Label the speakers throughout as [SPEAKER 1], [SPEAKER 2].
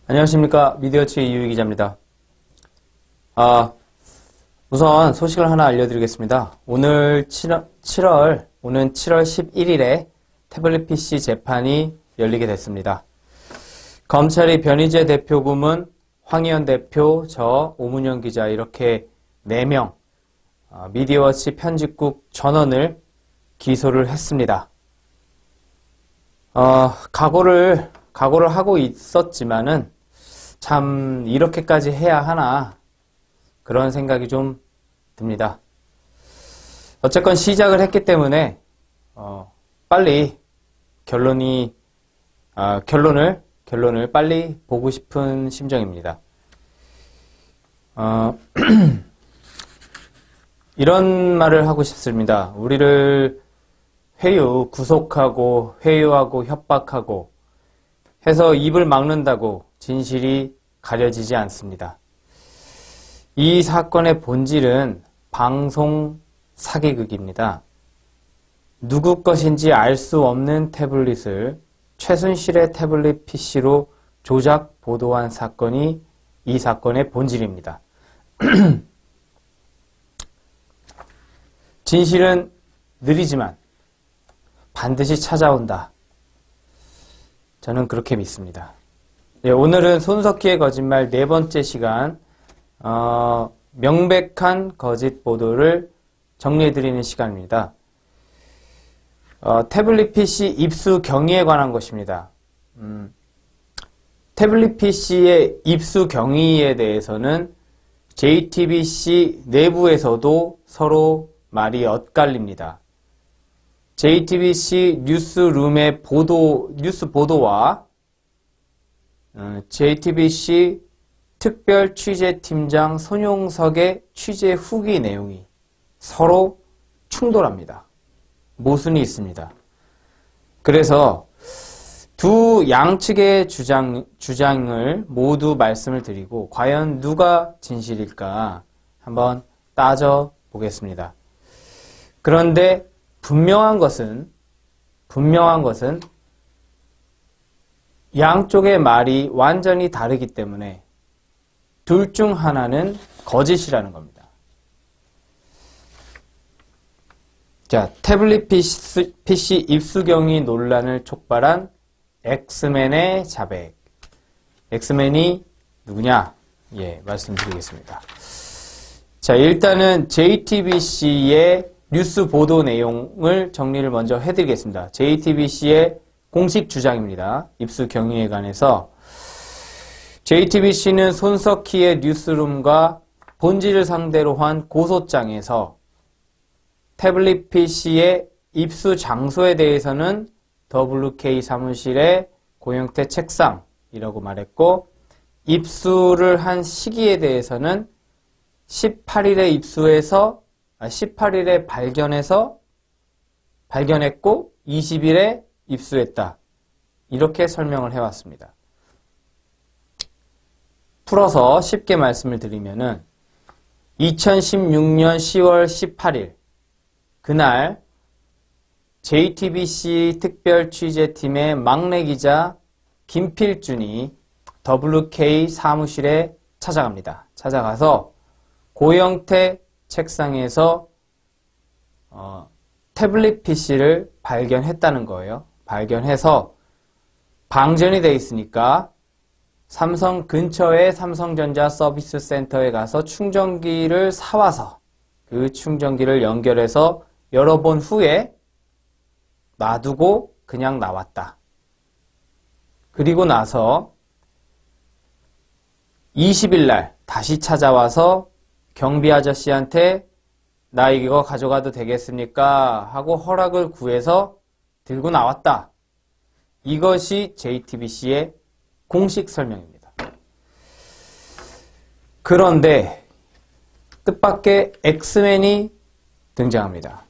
[SPEAKER 1] 안녕하십니까. 미디어치의 이유희 기자입니다. 우선 소식을 하나 알려드리겠습니다. 오는 7월 11일에 태블릿 PC 재판이 열리게 됐습니다. 검찰이 변희재 대표 고문, 황희연 대표, 저 오문영 기자 이렇게 4명 미디어워치 편집국 전원을 기소를 했습니다. 각오를 하고 있었지만은 참 이렇게까지 해야 하나 그런 생각이 좀 듭니다. 어쨌건 시작을 했기 때문에 빨리 결론을 빨리 보고 싶은 심정입니다. 이런 말을 하고 싶습니다. 우리를 구속하고 회유하고 협박하고 해서 입을 막는다고 진실이 가려지지 않습니다. 이 사건의 본질은 방송 사기극입니다. 누구 것인지 알 수 없는 태블릿을 최순실의 태블릿 PC로 조작 보도한 사건이 이 사건의 본질입니다. 진실은 느리지만 반드시 찾아온다. 저는 그렇게 믿습니다. 네, 오늘은 손석희의 거짓말 4번째 시간 명백한 거짓 보도를 정리해드리는 시간입니다. 태블릿 PC 입수 경위에 관한 것입니다. 태블릿 PC의 입수 경위에 대해서는 JTBC 내부에서도 서로 말이 엇갈립니다. JTBC 뉴스룸의 뉴스 보도와 JTBC 특별 취재팀장 손용석의 취재 후기 내용이 서로 충돌합니다. 모순이 있습니다. 그래서 두 양측의 주장을 모두 말씀을 드리고 과연 누가 진실일까 한번 따져보겠습니다. 그런데 분명한 것은 양쪽의 말이 완전히 다르기 때문에 둘 중 하나는 거짓이라는 겁니다. 자, 태블릿 PC 입수 경위 논란을 촉발한 엑스맨의 자백. 엑스맨이 누구냐? 말씀드리겠습니다. 자, 일단은 JTBC의 뉴스 보도 내용을 정리를 먼저 해드리겠습니다. JTBC의 공식 주장입니다. 입수 경위에 관해서 JTBC는 손석희의 뉴스룸과 본질을 상대로 한 고소장에서 태블릿 PC의 입수 장소에 대해서는 WK 사무실의 고영태 책상이라고 말했고 입수를 한 시기에 대해서는 18일에 18일에 발견했고 20일에 입수했다. 이렇게 설명을 해왔습니다. 풀어서 쉽게 말씀을 드리면은 2016년 10월 18일 그날 JTBC 특별 취재팀의 막내 기자 김필준이 WK 사무실에 찾아갑니다. 찾아가서 고영태 책상에서 태블릿 PC를 발견했다는 거예요. 발견해서 방전이 되어 있으니까 삼성 근처의 삼성전자 서비스 센터에 가서 충전기를 사와서 그 충전기를 연결해서 여러 번 후에 놔두고 그냥 나왔다. 그리고 나서 20일 날 다시 찾아와서 경비 아저씨한테 나 이거 가져가도 되겠습니까? 하고 허락을 구해서 들고 나왔다. 이것이 JTBC의 공식 설명입니다. 그런데 뜻밖의 엑스맨이 등장합니다.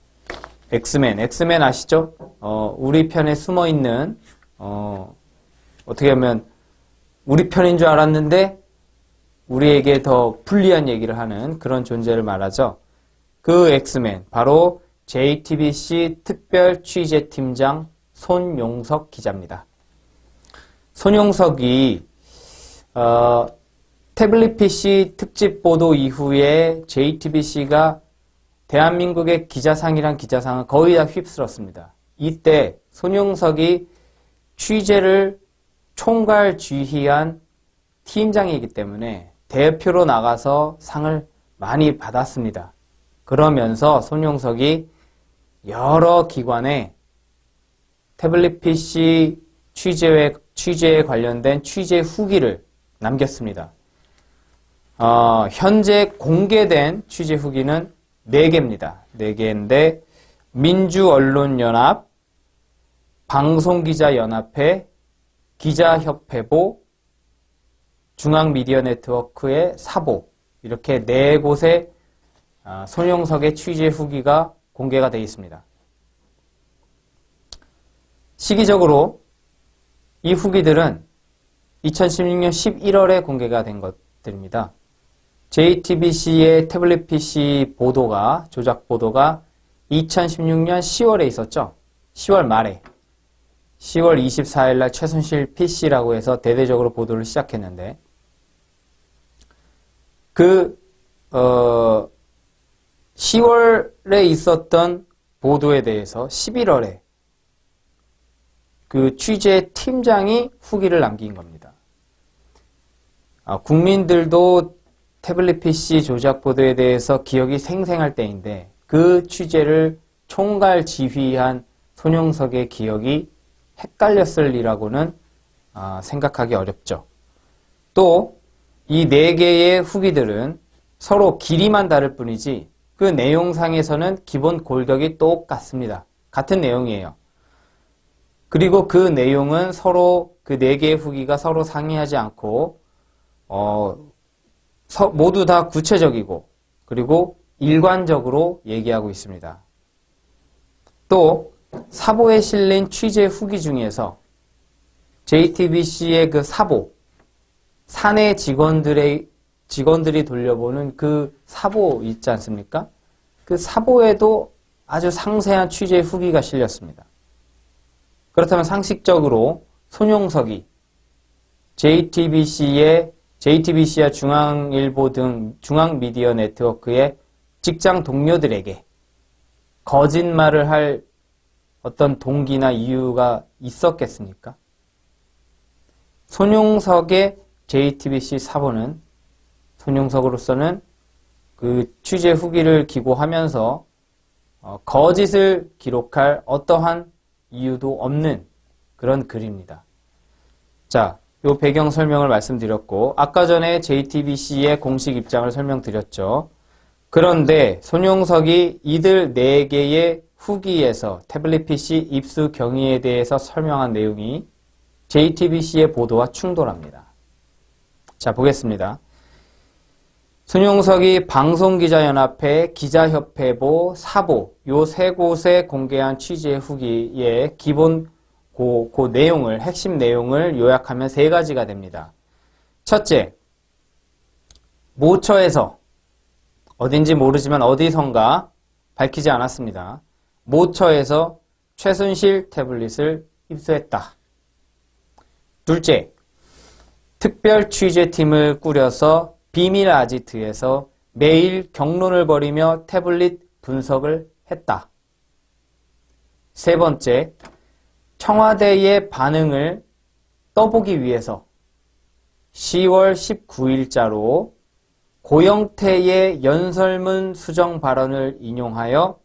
[SPEAKER 1] 엑스맨 아시죠? 우리 편에 숨어있는, 어떻게 하면 우리 편인 줄 알았는데 우리에게 더 불리한 얘기를 하는 그런 존재를 말하죠. 그 엑스맨, 바로 JTBC 특별 취재팀장 손용석 기자입니다. 손용석이 태블릿 PC 특집 보도 이후에 JTBC가 대한민국의 기자상이란 기자상을 거의 다 휩쓸었습니다. 이때 손용석이 취재를 총괄지휘한 팀장이기 때문에 대표로 나가서 상을 많이 받았습니다. 그러면서 손용석이 여러 기관에 태블릿 PC 취재에 관련된 취재 후기를 남겼습니다. 현재 공개된 취재 후기는 4개입니다. 4개인데 민주언론연합, 방송기자연합회, 기자협회보, 중앙미디어네트워크의 사보, 이렇게 4곳의 손용석의 취재 후기가 공개가 되어 있습니다. 시기적으로 이 후기들은 2016년 11월에 공개가 된 것들입니다. JTBC의 태블릿 PC 보도가, 조작 보도가 2016년 10월에 있었죠. 10월 말에. 10월 24일 날 최순실 PC라고 해서 대대적으로 보도를 시작했는데, 10월에 있었던 보도에 대해서 11월에 그 취재 팀장이 후기를 남긴 겁니다. 국민들도 태블릿 PC 조작 보도에 대해서 기억이 생생할 때인데 그 취재를 총괄 지휘한 손용석의 기억이 헷갈렸을 리라고는 생각하기 어렵죠. 또 이 4개의 후기들은 서로 길이만 다를 뿐이지 그 내용상에서는 기본 골격이 똑같습니다. 같은 내용이에요. 그리고 그 내용은 서로 그 4개의 후기가 서로 상이하지 않고 모두 다 구체적이고 그리고 일관적으로 얘기하고 있습니다. 또 사보에 실린 취재 후기 중에서 JTBC의 그 사보, 사내 직원들이 돌려보는 그 사보 있지 않습니까? 그 사보에도 아주 상세한 취재 후기가 실렸습니다. 그렇다면 상식적으로 손용석이 JTBC와 중앙일보 등 중앙미디어 네트워크의 직장 동료들에게 거짓말을 할 어떤 동기나 이유가 있었겠습니까? 손용석의 JTBC 사보는 손용석으로서는 그 취재 후기를 기고하면서 거짓을 기록할 어떠한 이유도 없는 그런 글입니다. 자, 요 배경 설명을 말씀드렸고 아까 전에 JTBC의 공식 입장을 설명드렸죠. 그런데 손용석이 이들 4개의 후기에서 태블릿 PC 입수 경위에 대해서 설명한 내용이 JTBC의 보도와 충돌합니다. 자, 보겠습니다. 손용석이 방송기자연합회, 기자협회보, 사보 요 3곳에 공개한 취재 후기의 기본 그 내용을, 핵심 내용을 요약하면 3가지가 됩니다. 첫째, 모처에서 어딘지 모르지만 어디선가 밝히지 않았습니다. 모처에서 최순실 태블릿을 입수했다. 둘째, 특별 취재팀을 꾸려서 비밀 아지트에서 매일 경론을 벌이며 태블릿 분석을 했다. 세 번째, 청와대의 반응을 떠보기 위해서 10월 19일자로 고영태의 연설문 수정 발언을 인용하여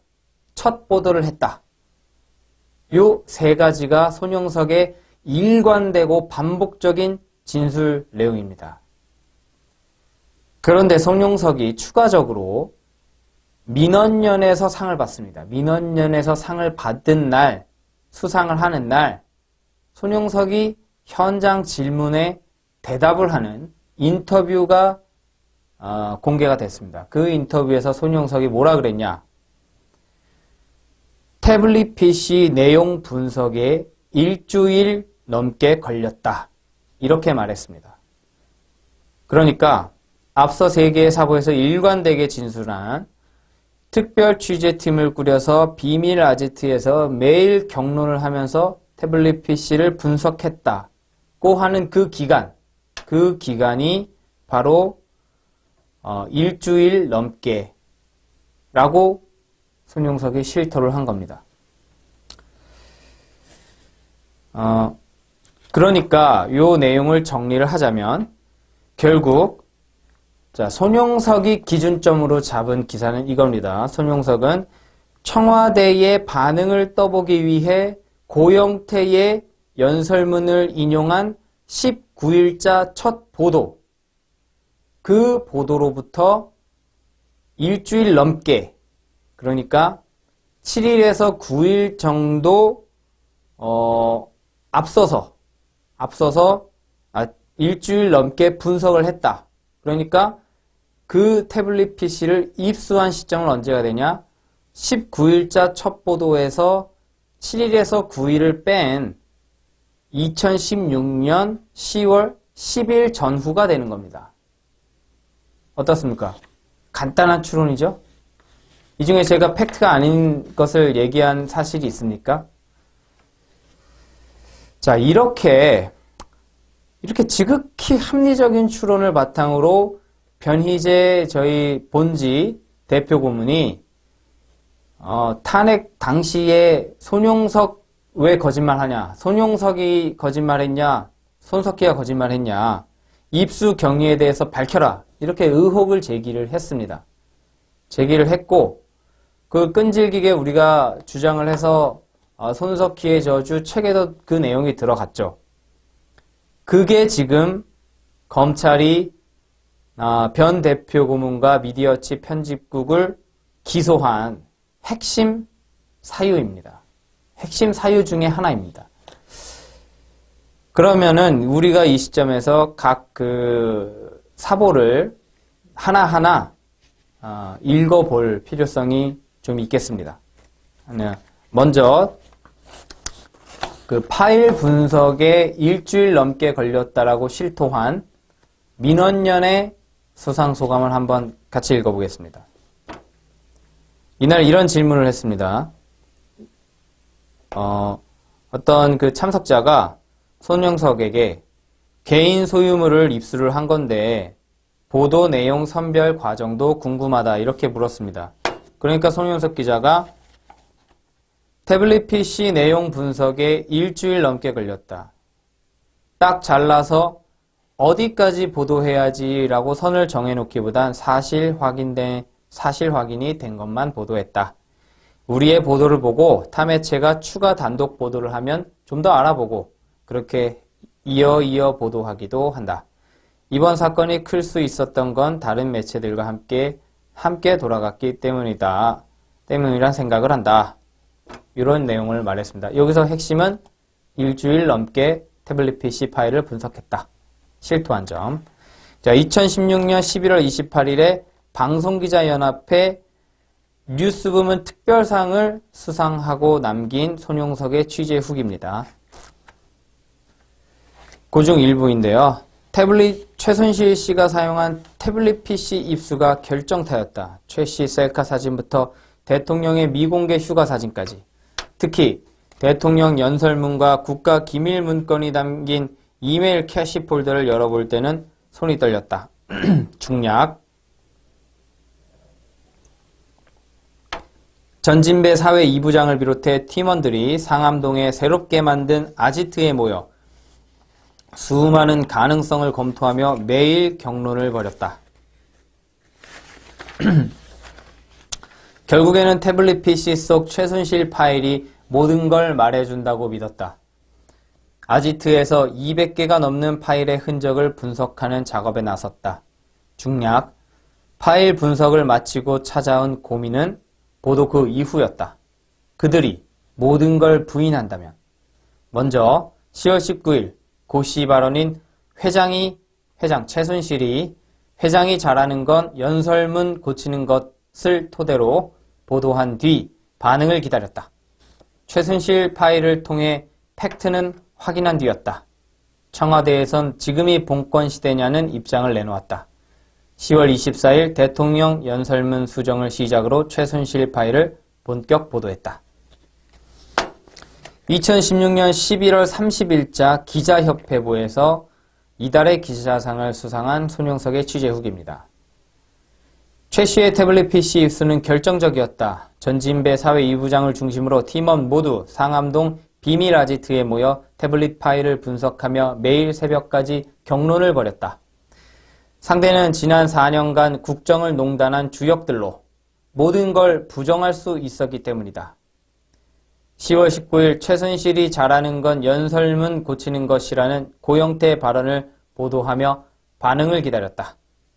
[SPEAKER 1] 첫 보도를 했다. 요 3가지가 손용석의 일관되고 반복적인 진술 내용입니다. 그런데 손용석이 추가적으로 민원연에서 상을 받습니다. 민원연에서 상을 받은 날, 수상을 하는 날, 손용석이 현장 질문에 대답을 하는 인터뷰가 공개가 됐습니다. 그 인터뷰에서 손용석이 뭐라 그랬냐? 태블릿 PC 내용 분석에 일주일 넘게 걸렸다. 이렇게 말했습니다. 그러니까 앞서 3개의 사보에서 일관되게 진술한 특별 취재팀을 꾸려서 비밀 아지트에서 매일 경론을 하면서 태블릿 PC를 분석했다고 하는 그 기간이 바로 일주일 넘게 라고 손용석이 실토를 한 겁니다. 그러니까 이 내용을 정리를 하자면 결국 손용석이 기준점으로 잡은 기사는 이겁니다. 손용석은 청와대의 반응을 떠보기 위해 고영태의 연설문을 인용한 19일자 첫 보도, 그 보도로부터 일주일 넘게, 그러니까 7일에서 9일 정도 앞서서 일주일 넘게 분석을 했다. 그러니까 그 태블릿 PC를 입수한 시점은 언제가 되냐? 19일자 첫 보도에서 7일에서 9일을 뺀 2016년 10월 10일 전후가 되는 겁니다. 어떻습니까? 간단한 추론이죠? 이 중에 제가 팩트가 아닌 것을 얘기한 사실이 있습니까? 자, 이렇게 지극히 합리적인 추론을 바탕으로 변희재 저희 본지 대표 고문이 탄핵 당시에 손용석 왜 거짓말하냐? 손용석이 거짓말했냐? 손석희가 거짓말했냐? 입수 경위에 대해서 밝혀라. 이렇게 의혹을 제기를 했습니다. 제기를 했고 그 끈질기게 우리가 주장을 해서 손석희의 저주 책에도 그 내용이 들어갔죠. 그게 지금 검찰이 변 대표 고문과 미디어치 편집국을 기소한 핵심 사유입니다. 핵심 사유 중에 하나입니다. 그러면은 우리가 이 시점에서 각 그 사보를 하나하나 읽어볼 필요성이 좀 있겠습니다. 먼저 그 파일 분석에 일주일 넘게 걸렸다라고 실토한 민원연의 수상소감을 한번 같이 읽어보겠습니다. 이날 이런 질문을 했습니다. 어떤 그 참석자가 손용석에게 개인 소유물을 입수를 한 건데 보도 내용 선별 과정도 궁금하다 이렇게 물었습니다. 그러니까 손용석 기자가 태블릿 PC 내용 분석에 일주일 넘게 걸렸다. 딱 잘라서 어디까지 보도해야지라고 선을 정해놓기보단 사실 확인이 된 것만 보도했다. 우리의 보도를 보고 타 매체가 추가 단독 보도를 하면 좀 더 알아보고 그렇게 이어 보도하기도 한다. 이번 사건이 클 수 있었던 건 다른 매체들과 함께 돌아갔기 때문이란 생각을 한다. 이런 내용을 말했습니다. 여기서 핵심은 일주일 넘게 태블릿 PC 파일을 분석했다. 실토한 점. 자, 2016년 11월 28일에 방송기자연합회 뉴스부문 특별상을 수상하고 남긴 손용석의 취재 후기입니다. 그중 일부인데요. 최순실 씨가 사용한 태블릿 PC 입수가 결정타였다. 최 씨 셀카 사진부터 대통령의 미공개 휴가 사진까지. 특히 대통령 연설문과 국가 기밀 문건이 담긴 이메일 캐시 폴더를 열어볼 때는 손이 떨렸다. 중략. 전진배 사회 2부장을 비롯해 팀원들이 상암동에 새롭게 만든 아지트에 모여 수많은 가능성을 검토하며 매일 경론을 벌였다. 결국에는 태블릿 PC 속 최순실 파일이 모든 걸 말해준다고 믿었다. 아지트에서 200개가 넘는 파일의 흔적을 분석하는 작업에 나섰다. 중략, 파일 분석을 마치고 찾아온 고민은 보도 그 이후였다. 그들이 모든 걸 부인한다면 먼저 10월 19일 고씨 발언인 회장 최순실이 회장이 잘하는 건 연설문 고치는 것을 토대로 보도한 뒤 반응을 기다렸다. 최순실 파일을 통해 팩트는 확인한 뒤였다. 청와대에선 지금이 봉건 시대냐는 입장을 내놓았다. 10월 24일 대통령 연설문 수정을 시작으로 최순실 파일을 본격 보도했다. 2016년 11월 30일자 기자협회부에서 이달의 기자상을 수상한 손용석의 취재 후기입니다. 최 씨의 태블릿 PC 입수는 결정적이었다. 전진배 사회 2부장을 중심으로 팀원 모두 상암동 비밀 아지트에 모여 태블릿 파일을 분석하며 매일 새벽까지 격론을 벌였다. 상대는 지난 4년간 국정을 농단한 주역들로 모든 걸 부정할 수 있었기 때문이다. 10월 19일 최순실이 잘하는 건 연설문 고치는 것이라는 고영태의 발언을 보도하며 반응을 기다렸다.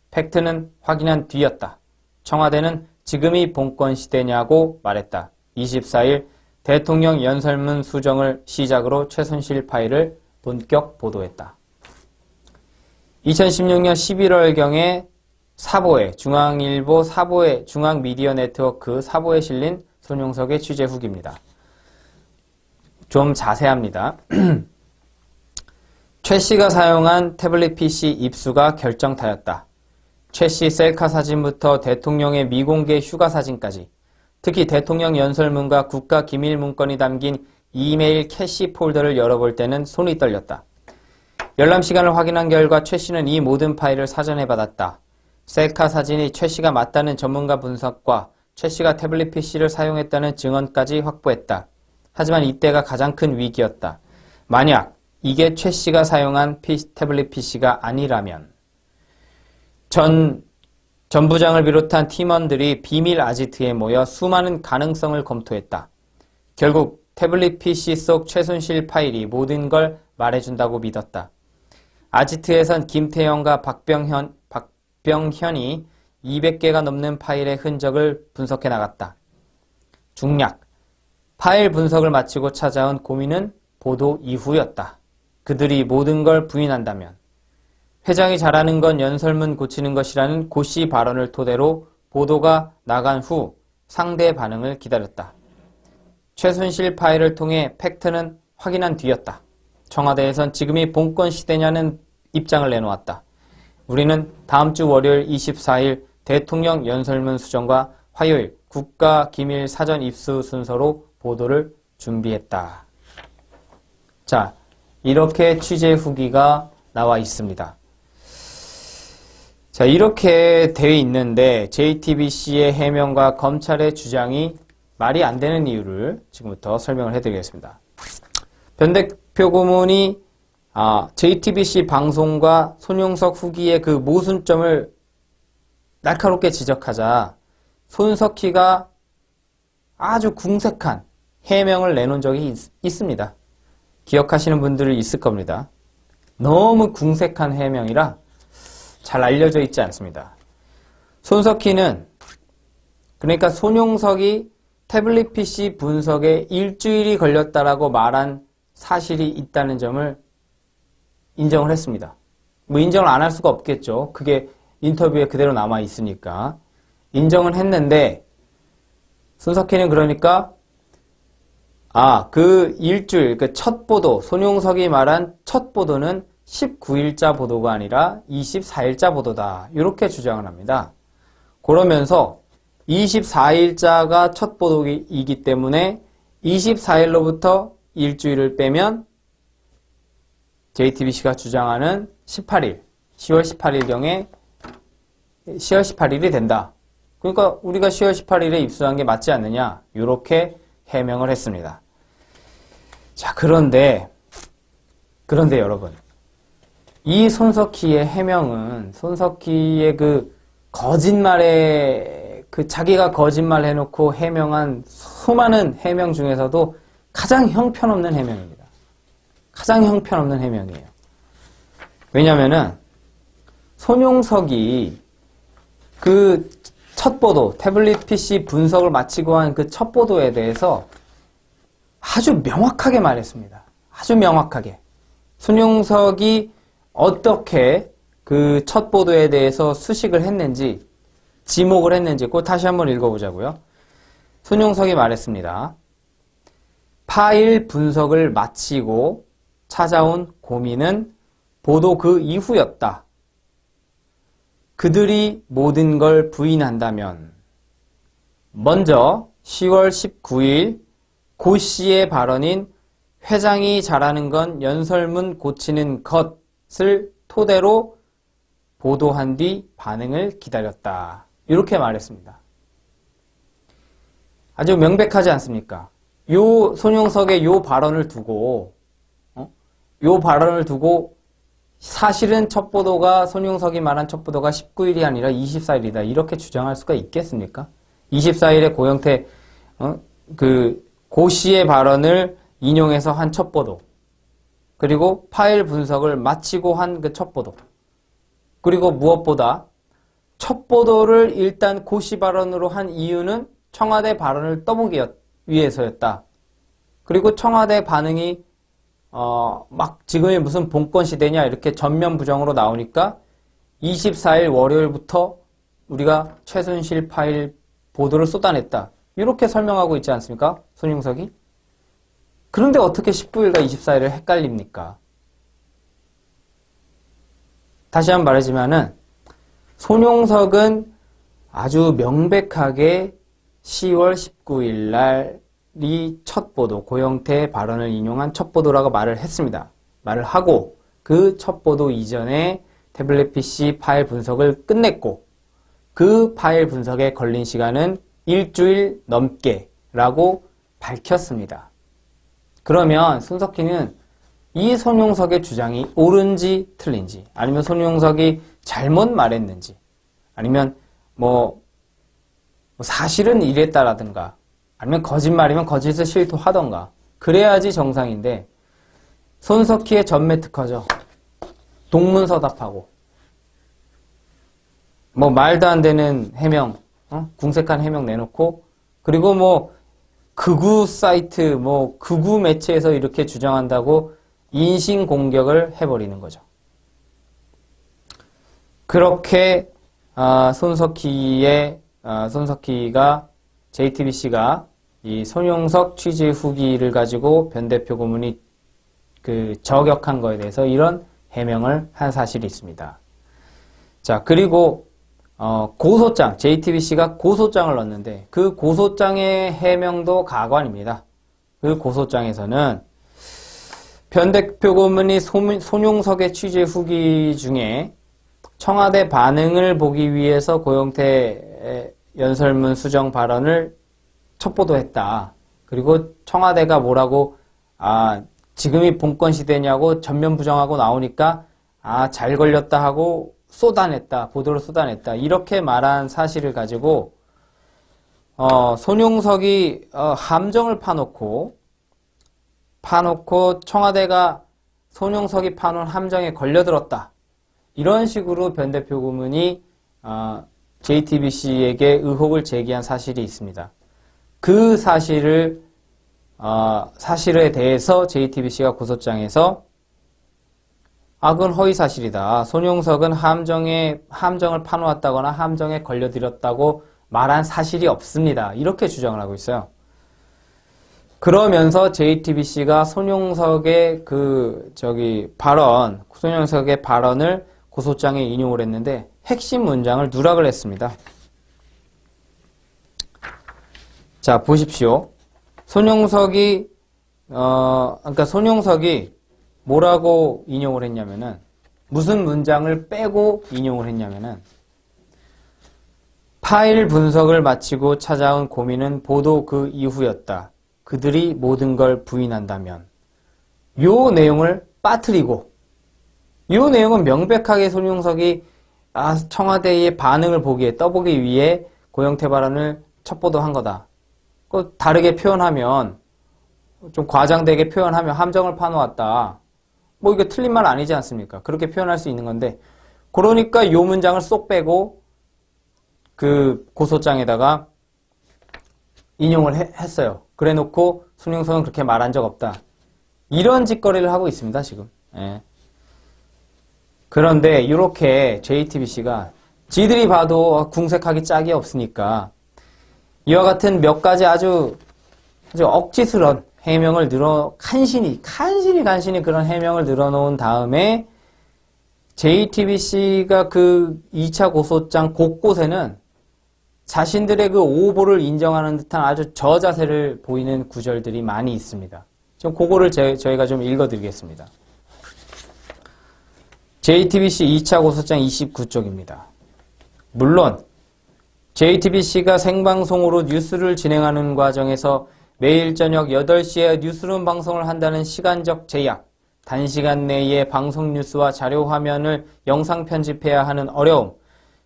[SPEAKER 1] 팩트는 확인한 뒤였다. 청와대는 지금이 봉건 시대냐고 말했다. 24일 대통령 연설문 수정을 시작으로 최순실 파일을 본격 보도했다. 2016년 11월경에 사보에 중앙일보 사보에 중앙미디어 네트워크 사보에 실린 손용석의 취재 후기입니다. 좀 자세합니다. 최 씨가 사용한 태블릿 PC 입수가 결정타였다. 최 씨 셀카 사진부터 대통령의 미공개 휴가 사진까지 특히 대통령 연설문과 국가기밀문건이 담긴 이메일 캐시 폴더를 열어볼 때는 손이 떨렸다. 열람 시간을 확인한 결과 최 씨는 이 모든 파일을 사전에 받았다. 셀카 사진이 최 씨가 맞다는 전문가 분석과 최 씨가 태블릿 PC를 사용했다는 증언까지 확보했다. 하지만 이때가 가장 큰 위기였다. 만약 이게 최 씨가 사용한 태블릿 PC가 아니라면 전 부장을 비롯한 팀원들이 비밀 아지트에 모여 수많은 가능성을 검토했다. 결국 태블릿 PC 속 최순실 파일이 모든 걸 말해준다고 믿었다. 아지트에선 김태형과 박병현이 200개가 넘는 파일의 흔적을 분석해 나갔다. 중략. 파일 분석을 마치고 찾아온 고민은 보도 이후였다. 그들이 모든 걸 부인한다면 회장이 잘하는 건 연설문 고치는 것이라는 고씨 발언을 토대로 보도가 나간 후 상대 반응을 기다렸다. 최순실 파일을 통해 팩트는 확인한 뒤였다. 청와대에선 지금이 봉건 시대냐는 입장을 내놓았다. 우리는 다음 주 월요일 24일 대통령 연설문 수정과 화요일 국가기밀 사전 입수 순서로 보도를 준비했다. 자, 이렇게 취재 후기가 나와 있습니다. 자, 이렇게 되어 있는데 JTBC의 해명과 검찰의 주장이 말이 안 되는 이유를 지금부터 설명을 해드리겠습니다. 변 대표 고문이 JTBC 방송과 손용석 후기의 그 모순점을 날카롭게 지적하자 손석희가 아주 궁색한 해명을 내놓은 적이 있습니다. 기억하시는 분들이 있을 겁니다. 너무 궁색한 해명이라 잘 알려져 있지 않습니다. 손석희는 그러니까 손용석이 태블릿 PC 분석에 일주일이 걸렸다라고 말한 사실이 있다는 점을 인정을 했습니다. 뭐 인정을 안 할 수가 없겠죠. 그게 인터뷰에 그대로 남아 있으니까. 인정은 했는데 손석희는 그러니까 그 일주일, 그 첫 보도, 손용석이 말한 첫 보도는 19일자 보도가 아니라 24일자 보도다. 이렇게 주장을 합니다. 그러면서 24일자가 첫 보도이기 때문에 24일로부터 일주일을 빼면 JTBC가 주장하는 18일, 10월 18일경에 10월 18일이 된다. 그러니까 우리가 10월 18일에 입수한 게 맞지 않느냐. 이렇게 해명을 했습니다. 자, 그런데 여러분, 이 손석희의 해명은 손석희의 그 거짓말에 자기가 거짓말 해놓고 해명한 수많은 해명 중에서도 가장 형편없는 해명입니다. 가장 형편없는 해명이에요. 왜냐면은 손용석이 그 첫 보도, 태블릿 PC 분석을 마치고 한 그 첫 보도에 대해서 아주 명확하게 말했습니다. 아주 명확하게. 손용석이 어떻게 그 첫 보도에 대해서 수식을 했는지 지목을 했는지 그거 다시 한번 읽어보자고요. 손용석이 말했습니다. 파일 분석을 마치고 찾아온 고민은 보도 그 이후였다. 그들이 모든 걸 부인한다면 먼저 10월 19일 고 씨의 발언인 회장이 잘하는 건 연설문 고치는 것을 토대로 보도한 뒤 반응을 기다렸다. 이렇게 말했습니다. 아주 명백하지 않습니까? 요 손용석의 요 발언을 두고 사실은 첫 보도가 손용석이 말한 첫 보도가 19일이 아니라 24일이다. 이렇게 주장할 수가 있겠습니까? 24일에 고영태 고 씨의 발언을 인용해서 한 첫 보도, 그리고 파일 분석을 마치고 한 그 첫 보도, 그리고 무엇보다 첫 보도를 일단 고 씨 발언으로 한 이유는 청와대 발언을 떠보기 위해서였다. 그리고 청와대 반응이 막 지금이 무슨 봉건 시대냐 이렇게 전면 부정으로 나오니까 24일 월요일부터 우리가 최순실 파일 보도를 쏟아냈다. 이렇게 설명하고 있지 않습니까? 손용석이. 그런데 어떻게 19일과 24일을 헷갈립니까? 다시 한번 말하지만은 손용석은 아주 명백하게 10월 19일 날이 첫 보도, 고영태의 발언을 인용한 첫 보도라고 말을 했습니다. 말을 하고 그 첫 보도 이전에 태블릿 PC 파일 분석을 끝냈고 그 파일 분석에 걸린 시간은 일주일 넘게라고 밝혔습니다. 그러면 손석희는 이 손용석의 주장이 옳은지 틀린지, 아니면 손용석이 잘못 말했는지, 아니면 사실은 이랬다라든가, 아니면 거짓말이면 거짓을 실토하던가, 그래야지 정상인데 손석희의 전매 특허죠. 동문서답하고 말도 안 되는 해명, 궁색한 해명 내놓고, 그리고 극우 사이트, 극우 매체에서 이렇게 주장한다고 인신공격을 해버리는 거죠. 그렇게 손석희가 JTBC가 이 손용석 취재 후기를 가지고 변 대표 고문이 저격한 거에 대해서 이런 해명을 한 사실이 있습니다. 자, 그리고 고소장, JTBC가 고소장을 넣었는데 그 고소장의 해명도 가관입니다. 그 고소장에서는 변 대표 고문이 손용석의 취재 후기 중에 청와대 반응을 보기 위해서 고영태 연설문 수정 발언을 첫 보도했다. 그리고 청와대가 뭐라고 지금이 봉건 시대냐고 전면 부정하고 나오니까 잘 걸렸다 하고 보도를 쏟아냈다. 이렇게 말한 사실을 가지고 손용석이 함정을 파놓고 청와대가 손용석이 파놓은 함정에 걸려들었다. 이런 식으로 변 대표 고문이 JTBC에게 의혹을 제기한 사실이 있습니다. 그 사실에 대해서 JTBC가 고소장에서 그건 허위사실이다. 손용석은 함정을 파놓았다거나 함정에 걸려들었다고 말한 사실이 없습니다. 이렇게 주장을 하고 있어요. 그러면서 JTBC가 손용석의 손용석의 발언을 고소장에 인용을 했는데 핵심 문장을 누락을 했습니다. 자, 보십시오. 손용석이 뭐라고 인용을 했냐면은, 무슨 문장을 빼고 인용을 했냐면은, 파일 분석을 마치고 찾아온 고민은 보도 그 이후였다. 그들이 모든 걸 부인한다면. 요 내용을 빠뜨리고, 요 내용은 명백하게 손용석이 청와대의 반응을 떠보기 위해 고영태 발언을 첫 보도한 거다. 다르게 표현하면, 좀 과장되게 표현하면 함정을 파놓았다. 이게 틀린 말 아니지 않습니까? 그렇게 표현할 수 있는 건데, 그러니까 요 문장을 쏙 빼고 그 고소장에다가 인용을 했어요. 그래 놓고 손용석은 그렇게 말한 적 없다. 이런 짓거리를 하고 있습니다, 지금. 예. 그런데 이렇게 JTBC가 지들이 봐도 궁색하기 짝이 없으니까 이와 같은 몇 가지 아주 억지스런 해명을 간신히 그런 해명을 늘어놓은 다음에 JTBC가 그 2차 고소장 곳곳에는 자신들의 그 오보를 인정하는 듯한 아주 저자세를 보이는 구절들이 많이 있습니다. 좀 그거를 저희가 좀 읽어드리겠습니다. JTBC 2차 고소장 29쪽입니다. 물론 JTBC가 생방송으로 뉴스를 진행하는 과정에서 매일 저녁 8시에 뉴스룸 방송을 한다는 시간적 제약, 단시간 내에 방송 뉴스와 자료 화면을 영상 편집해야 하는 어려움,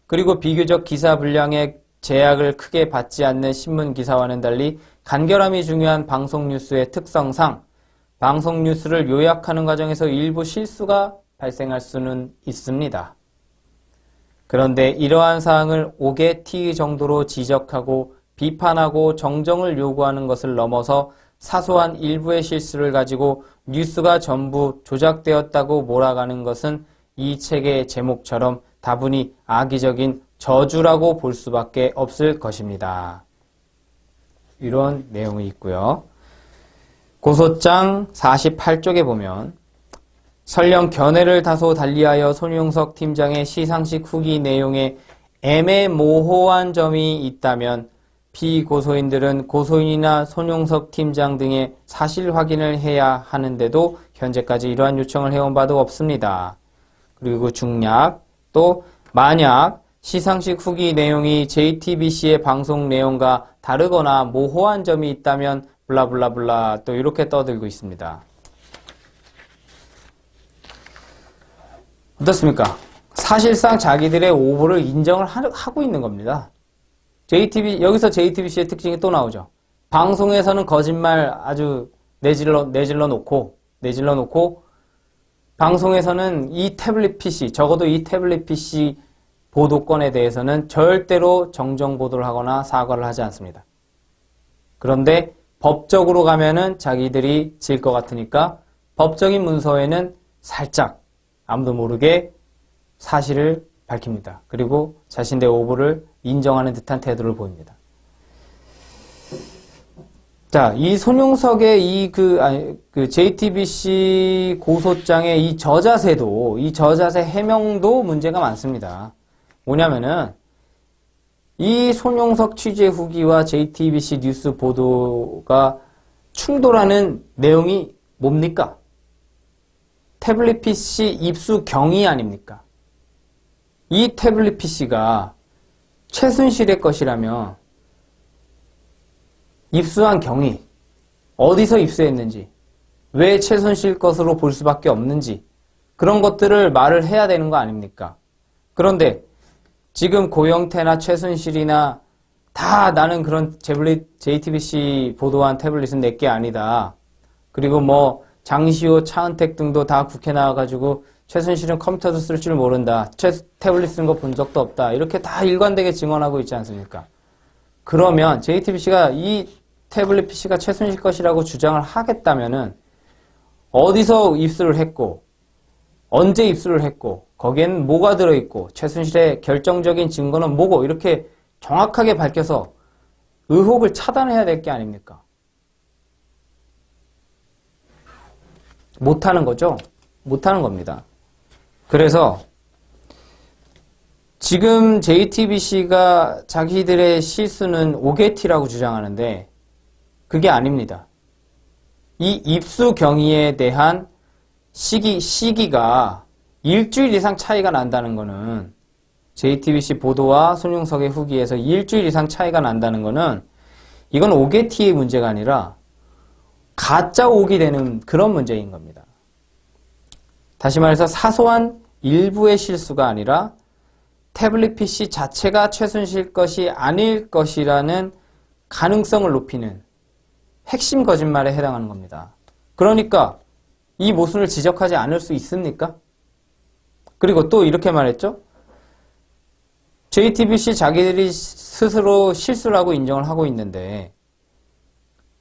[SPEAKER 1] 그리고 비교적 기사 분량의 제약을 크게 받지 않는 신문 기사와는 달리 간결함이 중요한 방송 뉴스의 특성상 방송 뉴스를 요약하는 과정에서 일부 실수가 발생할 수는 있습니다. 그런데 이러한 사항을 오개티 정도로 지적하고 비판하고 정정을 요구하는 것을 넘어서 사소한 일부의 실수를 가지고 뉴스가 전부 조작되었다고 몰아가는 것은 이 책의 제목처럼 다분히 악의적인 저주라고 볼 수밖에 없을 것입니다. 이런 내용이 있고요. 고소장 48쪽에 보면 설령 견해를 다소 달리하여 손용석 팀장의 시상식 후기 내용에 애매모호한 점이 있다면 피고소인들은 고소인이나 손용석 팀장 등의 사실 확인을 해야 하는데도 현재까지 이러한 요청을 해온 바도 없습니다. 그리고 중략, 또 만약 시상식 후기 내용이 JTBC의 방송 내용과 다르거나 모호한 점이 있다면 블라블라블라 또 이렇게 떠들고 있습니다. 어떻습니까? 사실상 자기들의 오보를 인정을 하고 있는 겁니다. 여기서 JTBC의 특징이 또 나오죠. 방송에서는 거짓말 아주 내질러 놓고 방송에서는 이 태블릿 PC, 적어도 이 태블릿 PC 보도건에 대해서는 절대로 정정 보도를 하거나 사과를 하지 않습니다. 그런데 법적으로 가면은 자기들이 질 것 같으니까 법적인 문서에는 살짝 아무도 모르게 사실을 밝힙니다. 그리고 자신의 오보를 인정하는 듯한 태도를 보입니다. 자, 이 손용석의 JTBC 고소장의 이 저자세 해명도 문제가 많습니다. 뭐냐면은 이 손용석 취재 후기와 JTBC 뉴스 보도가 충돌하는 내용이 뭡니까? 태블릿 PC 입수 경위 아닙니까? 이 태블릿 PC가 최순실의 것이라면 입수한 경위, 어디서 입수했는지, 왜 최순실 것으로 볼 수밖에 없는지 그런 것들을 말을 해야 되는 거 아닙니까? 그런데 지금 고영태나 최순실이나 다 나는 그런 JTBC 보도한 태블릿은 내게 아니다. 그리고 뭐 장시호, 차은택 등도 다 국회 나와가지고 최순실은 컴퓨터도 쓸 줄 모른다. 태블릿 쓴 거 본 적도 없다. 이렇게 다 일관되게 증언하고 있지 않습니까? 그러면 JTBC가 이 태블릿 PC가 최순실 것이라고 주장을 하겠다면은 어디서 입수를 했고 언제 입수를 했고 거기에는 뭐가 들어있고 최순실의 결정적인 증거는 뭐고 이렇게 정확하게 밝혀서 의혹을 차단해야 될 게 아닙니까? 못하는 거죠? 못하는 겁니다. 그래서 지금 JTBC가 자기들의 실수는 오게티라고 주장하는데 그게 아닙니다. 이 입수 경위에 대한 시기가 일주일 이상 차이가 난다는 거는 JTBC 보도와 손용석의 후기에서 일주일 이상 차이가 난다는 거는 이건 오게티의 문제가 아니라 가짜 옥이 되는 그런 문제인 겁니다. 다시 말해서 사소한 일부의 실수가 아니라 태블릿 PC 자체가 최순실 것이 아닐 것이라는 가능성을 높이는 핵심 거짓말에 해당하는 겁니다. 그러니까 이 모순을 지적하지 않을 수 있습니까? 그리고 또 이렇게 말했죠. JTBC 자기들이 스스로 실수를 하고 인정을 하고 있는데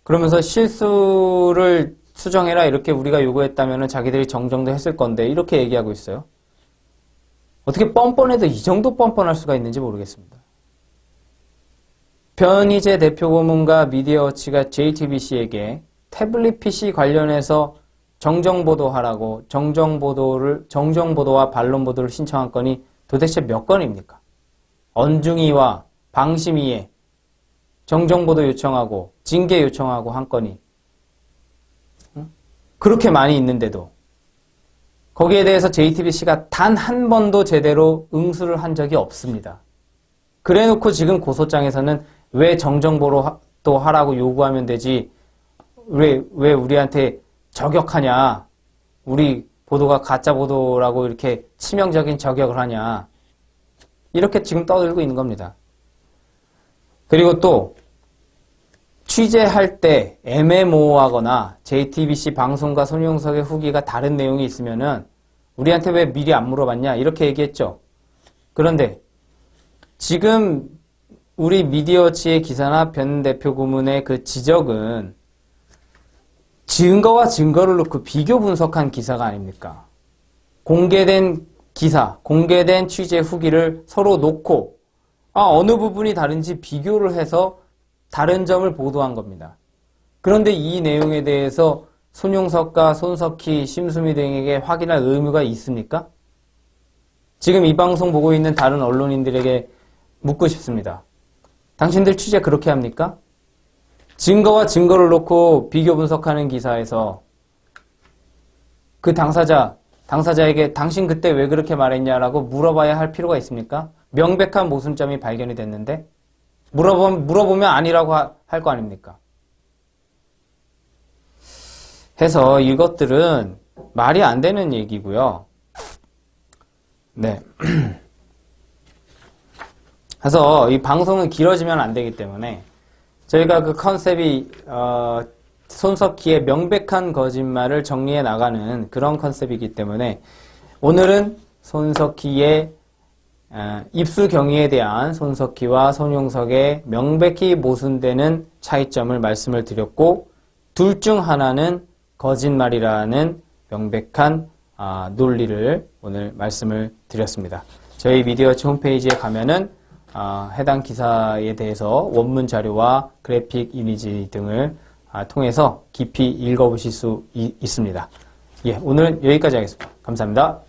[SPEAKER 1] 그러면서 실수를 수정해라 이렇게 우리가 요구했다면 자기들이 정정도 했을 건데 이렇게 얘기하고 있어요. 어떻게 뻔뻔해도 이 정도 뻔뻔할 수가 있는지 모르겠습니다. 변희재 대표 고문과 미디어워치가 JTBC에게 태블릿 PC 관련해서 정정보도하라고 정정보도와 반론보도를 신청한 건이 도대체 몇 건입니까? 언중이와 방심위에 정정보도 요청하고 징계 요청하고 한 건이 그렇게 많이 있는데도 거기에 대해서 JTBC가 단 한 번도 제대로 응수를 한 적이 없습니다. 그래놓고 지금 고소장에서는 왜 정정보도 하라고 요구하면 되지 왜 우리한테 저격하냐, 우리 보도가 가짜 보도라고 이렇게 치명적인 저격을 하냐, 이렇게 지금 떠들고 있는 겁니다. 그리고 또 취재할 때 애매모호하거나 JTBC 방송과 손용석의 후기가 다른 내용이 있으면은 우리한테 왜 미리 안 물어봤냐 이렇게 얘기했죠. 그런데 지금 우리 미디어치의 기사나 변 대표 고문의 그 지적은 증거와 증거를 놓고 비교 분석한 기사가 아닙니까? 공개된 기사, 공개된 취재 후기를 서로 놓고 어느 부분이 다른지 비교를 해서 다른 점을 보도한 겁니다. 그런데 이 내용에 대해서 손용석과 손석희, 심수미 등에게 확인할 의무가 있습니까? 지금 이 방송 보고 있는 다른 언론인들에게 묻고 싶습니다. 당신들 취재 그렇게 합니까? 증거와 증거를 놓고 비교 분석하는 기사에서 그 당사자에게 당신 그때 왜 그렇게 말했냐라고 물어봐야 할 필요가 있습니까? 명백한 모순점이 발견이 됐는데 물어보면 아니라고 할 거 아닙니까? 해서 이것들은 말이 안 되는 얘기고요. 네. 그래서 이 방송은 길어지면 안 되기 때문에 저희가 그 컨셉이 손석희의 명백한 거짓말을 정리해 나가는 그런 컨셉이기 때문에 오늘은 손석희의 입수 경위에 대한 손석희와 손용석의 명백히 모순되는 차이점을 말씀을 드렸고 둘 중 하나는 거짓말이라는 명백한 논리를 오늘 말씀을 드렸습니다. 저희 미디어워치 홈페이지에 가면은 해당 기사에 대해서 원문 자료와 그래픽 이미지 등을 통해서 깊이 읽어보실 수 있습니다. 예, 오늘은 여기까지 하겠습니다. 감사합니다.